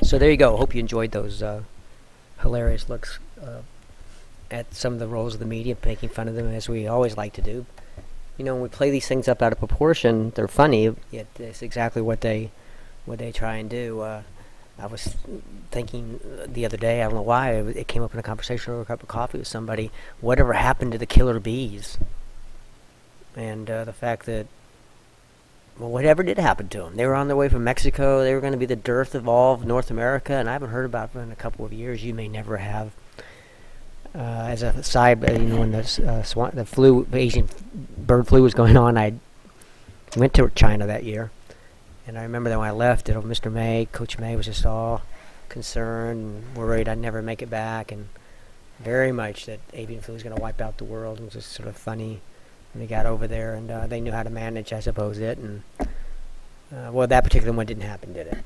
So there you go. Hope you enjoyed those hilarious looks at some of the roles of the media, making fun of them as we always like to do. When we play these things up out of proportion, they're funny. Yet it's exactly what they try and do. I was thinking the other day, I don't know why, it came up in a conversation over a cup of coffee with somebody. Whatever happened to the killer bees? And the fact that, well, whatever did happen to them? They were on their way from Mexico. They were going to be the dearth of all of North America, and I haven't heard about them in a couple of years. You may never have. As a side, when the Asian bird flu was going on, I went to China that year. And I remember that when I left, Mr. May, Coach May, was just all concerned and worried I'd never make it back, and very much that avian flu was going to wipe out the world. It was just sort of funny when they got over there, and they knew how to manage, I suppose, it. And well, that particular one didn't happen, did it?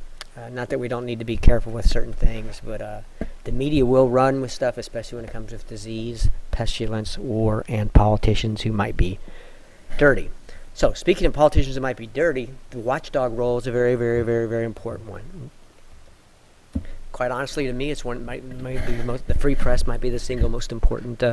Not that we don't need to be careful with certain things, but the media will run with stuff, especially when it comes with disease, pestilence, war, and politicians who might be dirty. So, speaking of politicians that might be dirty, the watchdog role is a very, very, very, very important one. Quite honestly, to me, it's one. The free press might be the single most important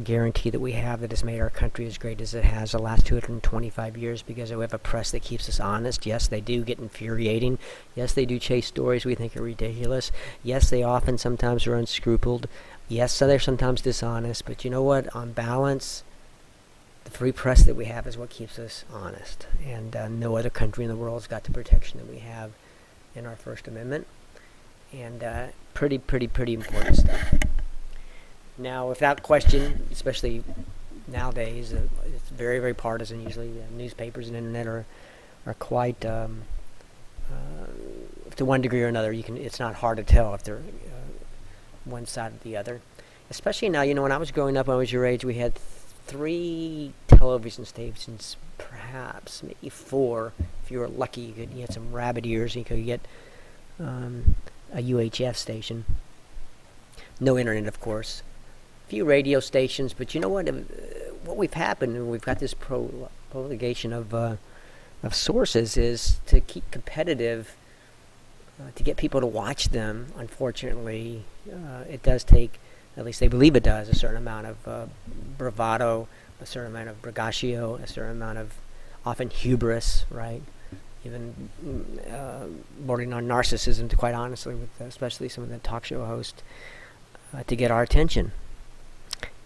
guarantee that we have that has made our country as great as it has the last 225 years, because we have a press that keeps us honest. Yes, they do get infuriating. Yes, they do chase stories we think are ridiculous. Yes, they often sometimes are unscrupuled. Yes, so they're sometimes dishonest. But you know what? On balance, the free press that we have is what keeps us honest. And no other country in the world has got the protection that we have in our First Amendment. And pretty important stuff. Now, without question, especially nowadays, it's very, very partisan. Usually newspapers and internet are quite, to one degree or another, it's not hard to tell if they're one side or the other. Especially now, when I was growing up, when I was your age, we had 3 television stations, perhaps, maybe 4. If you were lucky, you had some rabbit ears, and you could get a UHF station. No internet, of course. Few radio stations, but you know what? What we've happened, we've got this proliferation of sources, is to keep competitive, to get people to watch them. Unfortunately, it does take, at least they believe it does, a certain amount of bravado, a certain amount of braggacio, a certain amount of often hubris, right? Even bordering on narcissism, to quite honestly, with especially some of the talk show hosts, to get our attention.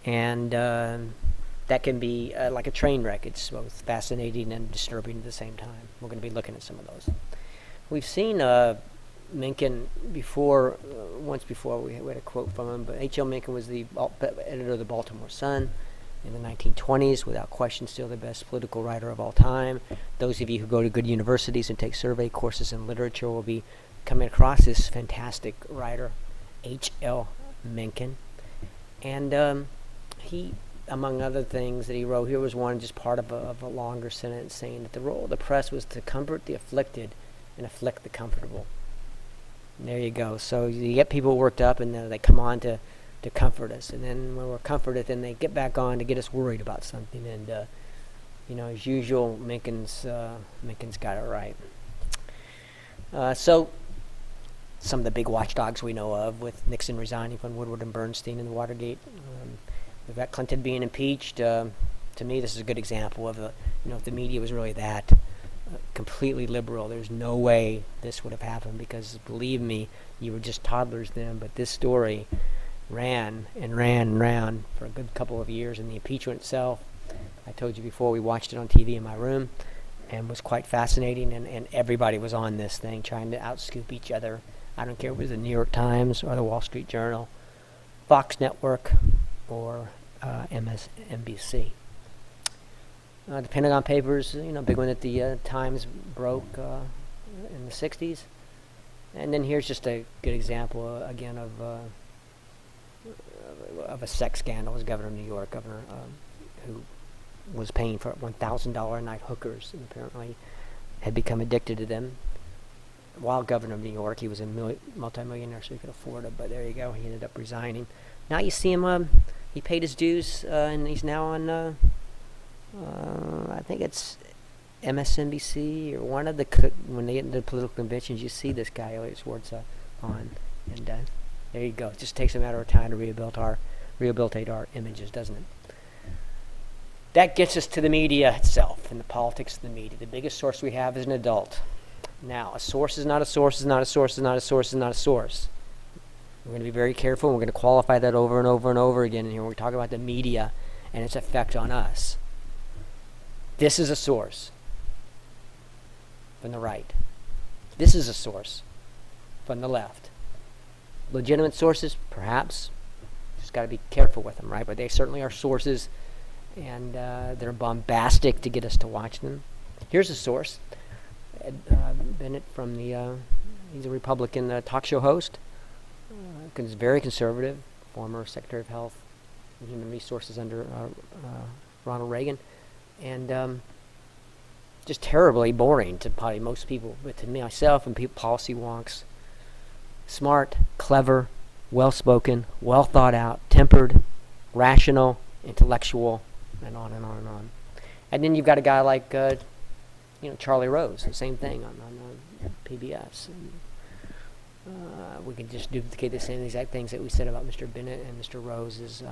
And that can be like a train wreck. It's both fascinating and disturbing at the same time. We're going to be looking at some of those. We've seen Mencken before, once before. We had a quote from him, but H.L. Mencken was the editor of the Baltimore Sun in the 1920s, without question still the best political writer of all time. Those of you who go to good universities and take survey courses in literature will be coming across this fantastic writer, H.L. Mencken. And he, among other things that he wrote, here was one just part of a longer sentence saying that the role of the press was to comfort the afflicted and afflict the comfortable. And there you go. So you get people worked up, and then they come on to comfort us, and then when we're comforted, then they get back on to get us worried about something. And as usual, Mencken's got it right. So some of the big watchdogs we know of, with Nixon resigning from Woodward and Bernstein in the Watergate. We've got Clinton being impeached. To me, this is a good example of if the media was really that completely liberal, there's no way this would have happened, because believe me, you were just toddlers then. But this story ran and ran and ran for a good couple of years, and the impeachment itself, I told you before, we watched it on TV in my room, and was quite fascinating, and everybody was on this thing trying to outscoop each other. I don't care if it was the New York Times or the Wall Street Journal, Fox Network, or MSNBC. The Pentagon Papers, big one that the Times broke in the 60s. And then here's just a good example, again, of a sex scandal. It was governor of New York, who was paying for $1,000 a night hookers, and apparently had become addicted to them. While governor of New York, he was a multimillionaire, so he could afford it. But there you go, he ended up resigning. Now you see him, he paid his dues, and he's now on, I think it's MSNBC or one of the, when they get into political conventions, you see this guy always towards on. And there you go. It just takes a matter of time to rehabilitate our images, doesn't it? That gets us to the media itself and the politics of the media. The biggest source we have is an adult. Now, a source is not a source, is not a source, is not a source, is not a source. We're going to be very careful, and we're going to qualify that over and over and over again here when we talk about the media and its effect on us. This is a source from the right. This is a source from the left. Legitimate sources, perhaps. Just got to be careful with them, right? But they certainly are sources, and they're bombastic to get us to watch them. Here's a source. Ed Bennett from he's a Republican talk show host. Very conservative, former Secretary of Health and Human Resources under Ronald Reagan, and just terribly boring to probably most people, but to me, myself and policy wonks. Smart, clever, well-spoken, well thought out, tempered, rational, intellectual, and on and on and on. And then you've got a guy like Charlie Rose, the same thing on PBS. And, we can just duplicate the same exact things that we said about Mr. Bennett, and Mr. Rose is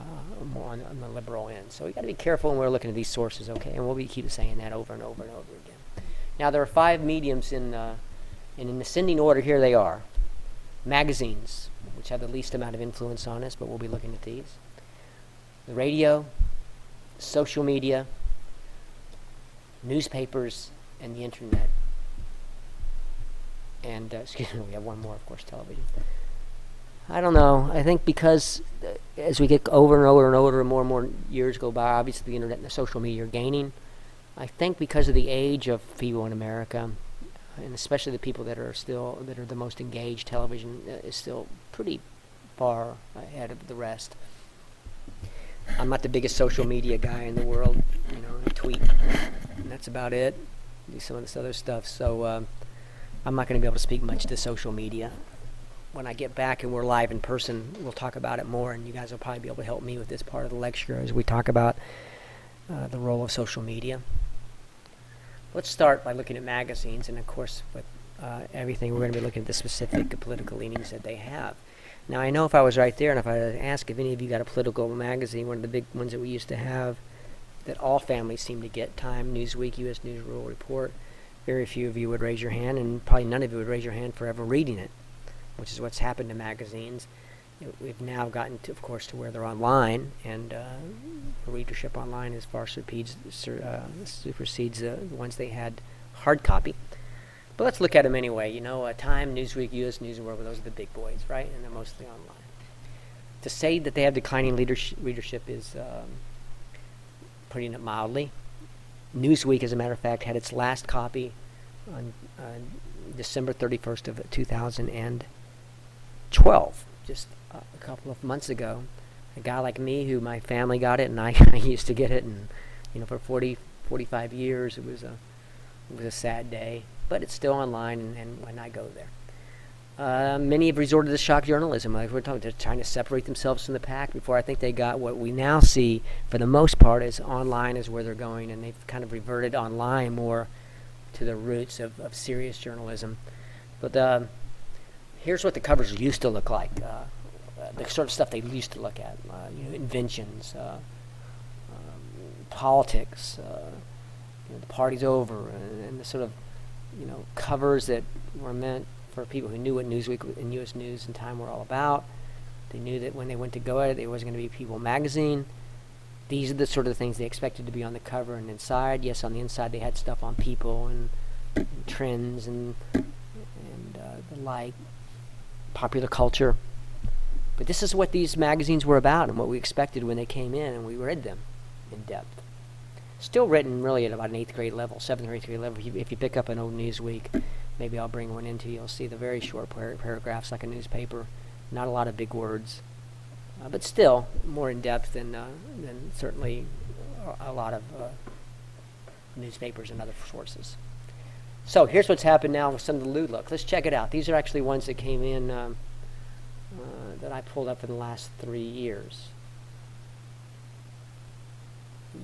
more on the liberal end. So we got to be careful when we're looking at these sources, okay? And we'll keep saying that over and over and over again. Now there are 5 mediums and in ascending order. Here they are: magazines, which have the least amount of influence on us, but we'll be looking at these. The radio, social media, newspapers, and the internet. And, excuse me, we have one more, of course, television. I don't know. I think because as we get over and over and over and more years go by, obviously the internet and the social media are gaining. I think because of the age of people in America, and especially the people that are the most engaged, television is still pretty far ahead of the rest. I'm not the biggest social media guy in the world. I tweet, and that's about it. Do some of this other stuff. So, I'm not going to be able to speak much to social media. When I get back and we're live in person, we'll talk about it more, and you guys will probably be able to help me with this part of the lecture as we talk about the role of social media. Let's start by looking at magazines, and of course with everything we're going to be looking at the specific political leanings that they have. Now I know if I was right there and if I asked if any of you got a political magazine, one of the big ones that we used to have that all families seem to get, Time, Newsweek, U.S. News Rural Report, very few of you would raise your hand, and probably none of you would raise your hand for ever reading it, which is what's happened to magazines. We've now gotten, to, of course, to where they're online, and readership online as far supersedes the ones they had hard copy. But let's look at them anyway. Time, Newsweek, U.S. News and World, those are the big boys, right? And they're mostly online. To say that they have declining readership is putting it mildly. Newsweek, as a matter of fact, had its last copy on December 31st of 2012, just a couple of months ago. A guy like me, who my family got it, and I used to get it, and for 45 years, it was a sad day, but it's still online, and when I go there. Many have resorted to shock journalism. Like we're talking, they're trying to separate themselves from the pack before I think they got what we now see, for the most part, is online is where they're going, and they've kind of reverted online more to the roots of serious journalism. But here's what the covers used to look like, the sort of stuff they used to look at, inventions, politics, the party's over, and the sort of, covers that were meant for people who knew what Newsweek and U.S. News and Time were all about. They knew that when they went to go at it, it wasn't going to be People magazine. These are the sort of things they expected to be on the cover and inside. Yes, on the inside they had stuff on people and trends and the like, popular culture. But this is what these magazines were about and what we expected when they came in, and we read them in depth. Still written really at about an 8th grade level, 7th or 8th grade level. If you pick up an old Newsweek, maybe I'll bring one into you. You'll see the very short paragraphs like a newspaper. Not a lot of big words, but still more in depth than certainly a lot of newspapers and other sources. So here's what's happened now with some of the new look. Let's check it out. These are actually ones that came in that I pulled up in the last 3 years.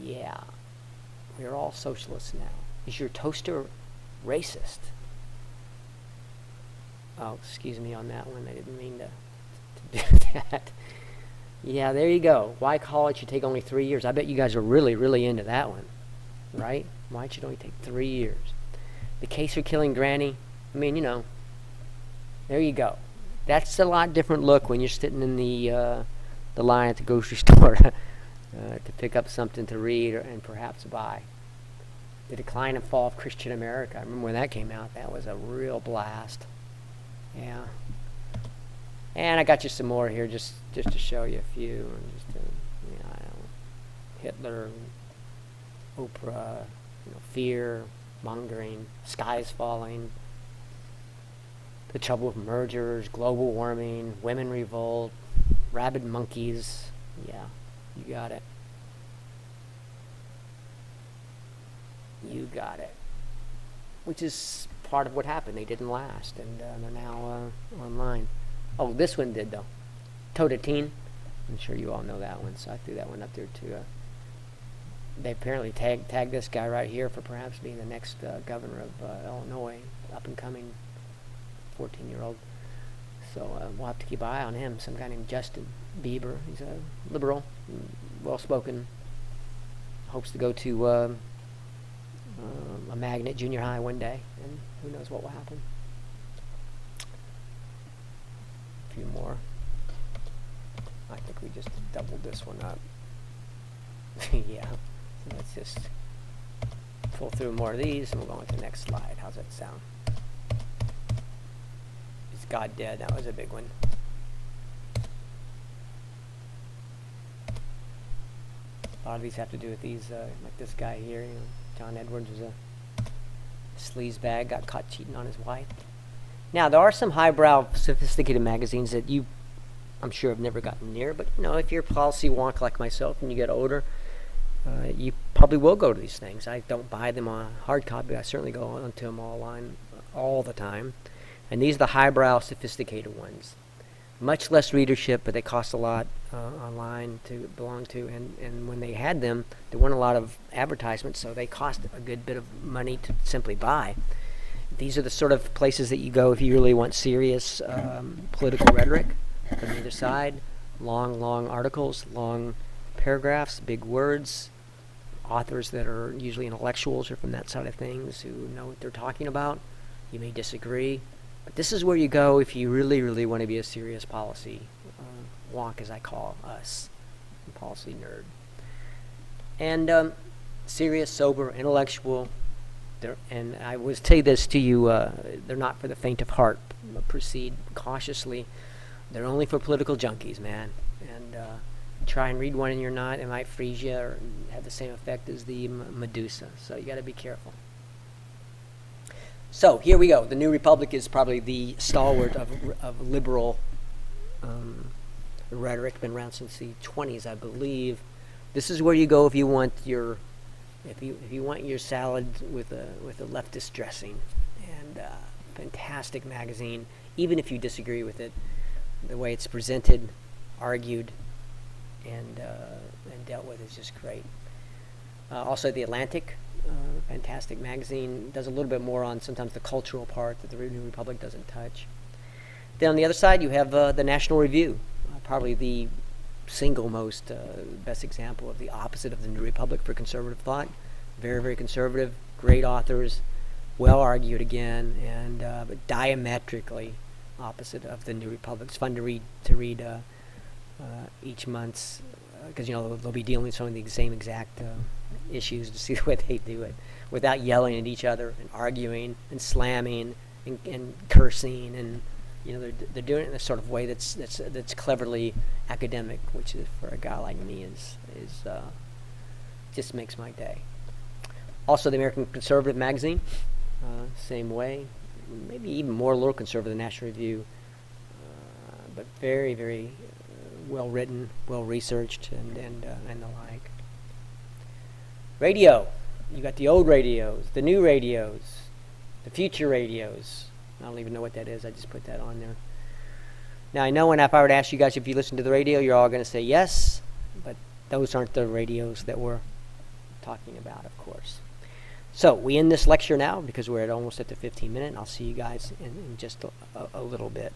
Yeah, we're all socialists now. Is your toaster racist? Oh, excuse me on that one. I didn't mean to do that. Yeah, there you go. Why college should take only 3 years? I bet you guys are really, really into that one, right? Why should it only take 3 years? The case for killing Granny. I mean, there you go. That's a lot different look when you're sitting in the line at the grocery store to pick up something to read and perhaps buy. The Decline and Fall of Christian America. I remember when that came out. That was a real blast. Yeah. And I got you some more here just to show you a few. And just to, Hitler, Oprah, fear, mongering, skies falling, the trouble with mergers, global warming, women revolt, rabid monkeys. Yeah, you got it. You got it. Which is part of what happened. They didn't last, and they're now online. Oh, this one did, though. Toda Teen. I'm sure you all know that one, so I threw that one up there, too. They apparently tagged this guy right here for perhaps being the next governor of Illinois, up-and-coming 14-year-old. So we'll have to keep an eye on him. Some guy named Justin Bieber. He's a liberal, well-spoken. Hopes to go to a magnet junior high one day, and who knows what will happen. A few more. I think we just doubled this one up. Yeah. So let's just pull through more of these, and we'll go on to the next slide. How's that sound? Is God dead? That was a big one. A lot of these have to do with these, like this guy here. John Edwards was a sleazebag, got caught cheating on his wife. Now, there are some highbrow, sophisticated magazines that you, I'm sure, have never gotten near. But, if you're a policy wonk like myself and you get older, you probably will go to these things. I don't buy them on hard copy. I certainly go onto them online all the time. And these are the highbrow, sophisticated ones. Much less readership, but they cost a lot online to belong to. And when they had them, there weren't a lot of advertisements, so they cost a good bit of money to simply buy. These are the sort of places that you go if you really want serious political rhetoric from either side. Long articles, long paragraphs, big words. Authors that are usually intellectuals or from that side of things who know what they're talking about. You may disagree. But this is where you go if you really, really want to be a serious policy wonk, as I call us, a policy nerd. And serious, sober, intellectual. And I will say this to you, they're not for the faint of heart. Proceed cautiously. They're only for political junkies, man. And try and read one and you're not. It might freeze you or have the same effect as the Medusa. So you got to be careful. So here we go. The New Republic is probably the stalwart of liberal rhetoric. Been around since the 20s, I believe. This is where you go if you want your salad with a leftist dressing. And fantastic magazine, even if you disagree with it. The way it's presented, argued, and dealt with is just great. Also, The Atlantic. Fantastic magazine. Does a little bit more on sometimes the cultural part that the New Republic doesn't touch. Then on the other side, you have the National Review, probably the single most best example of the opposite of the New Republic for conservative thought. Very, very conservative, great authors, well argued again, and but diametrically opposite of the New Republic. It's fun to read each month because they'll be dealing with some of the same exact issues to see the way they do it without yelling at each other and arguing and slamming and cursing, and they're doing it in a sort of way that's cleverly academic, which is for a guy like me is just makes my day. Also, the American Conservative magazine, same way, maybe even more a little conservative than the National Review, but very, very well written, well researched, and the like. Radio, you got the old radios, the new radios, the future radios. I don't even know what that is. I just put that on there. Now, I know if I were to ask you guys if you listen to the radio, you're all going to say yes, but those aren't the radios that we're talking about, of course. So we end this lecture now because we're almost at the 15 minute, and I'll see you guys in just a little bit.